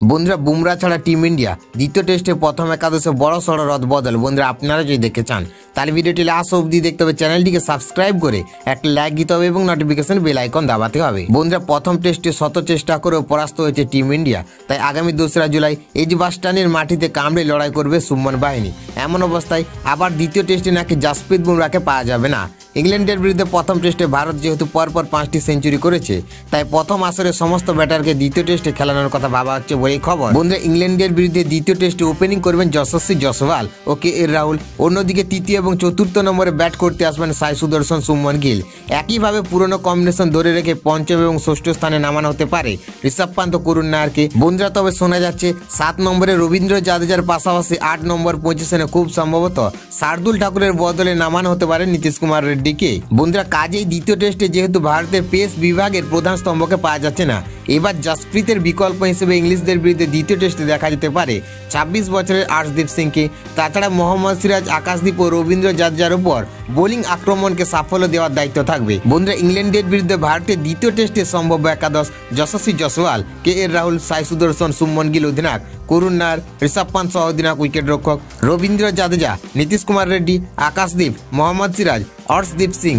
বন্ধুরা বুমরা ছাড়া team India দ্বিতীয় টেস্টে প্রথম একাদশে বড় সড় রদবদল। বন্ধুরা আপনারা যদি দেখতে চান তাহলে ভিডিওটি লাস্ট অবধি দেখতে হবে, চ্যানেলটিকে সাবস্ক্রাইব করে একটা লাইক দিতে হবে এবং নোটিফিকেশন বেল আইকন দাবাতে হবে। বন্ধুরা প্রথম টেস্টে শত চেষ্টা করেও পরাস্ত হয়েছে টিম ইন্ডিয়া, তাই আগামী 2রা জুলাই এজবাস্টানের মাটিতে কামড়ে লড়াই করবে সুমন বাহিনী। এমন অবস্থায় আবার দ্বিতীয় টেস্টে নাকি জাসপ্রীত বুমরাকে পাওয়া যাবে না। ইংল্যান্ডের বিরুদ্ধে প্রথম টেস্টে ভারত যেহেতু পরপর 5টি সেঞ্চুরি করেছে, তাই প্রথম আসরে সমস্ত ব্যাটারকে দ্বিতীয় টেস্টে খেলানোর কথা ভাবা হচ্ছে বলেই খবর। বন্ধুরা ইংল্যান্ডের বিরুদ্ধে দ্বিতীয় টেস্টে ওপেনিং করবেন যশস্বী জয়সওয়াল ও KL রাহুল। অন্যদিকে তৃতীয় এবং চতুর্থ নম্বরে ব্যাট করতে আসবেন সাই সুদর্শন, শুভমন গিল। একইভাবে পুরনো কম্বিনেশন ধরে রেখে পঞ্চম এবং ষষ্ঠ স্থানে নামানো হতে পারে ঋষভ পান্ত ও করুণ নায়ারকে। বন্ধুরা তবে শোনা যাচ্ছে 7 নম্বরে রবীন্দ্র জাদেজার পাশাপাশি 8 নম্বর পজিশনে খুব সম্ভবত শার্দুল ঠাকুরের বদলে নামানো হতে পারে নীতিশ কুমার রেড্ডিকে। বন্ধুরা কাজেই দ্বিতীয় টেস্টে যেহেতু ভারতের পেস বিভাগের প্রধান স্তম্ভকে পাওয়া যাচ্ছে না, এবার জাসপ্রীতের বিকল্প হিসেবে ইংলিশদের বিরুদ্ধে দ্বিতীয় টেস্টে দেখা যেতে পারে 26 বছরের আর্শদীপ সিংকে। তাছাড়া মোহাম্মদ সিরাজ, আকাশদীপ ও রবীন্দ্র জাদেজার উপর বোলিং আক্রমণকে সাফল্য দেওয়ার দায়িত্ব থাকবে। বন্ধুরা ইংল্যান্ডের বিরুদ্ধে ভারতের দ্বিতীয় টেস্টে সম্ভাব্য একাদশ যশস্বী জয়সওয়াল, KL রাহুল, সাই সুদর্শন, শুভমন গিল অধিনায়ক, করুণ নায়ার, ঋষভ পান্ত সহ অধিনায়ক উইকেট রক্ষক, রবীন্দ্র জাদেজা, নীতিশ কুমার রেড্ডি, আকাশদীপ, মোহাম্মদ সিরাজ, অর্শদীপ সিং।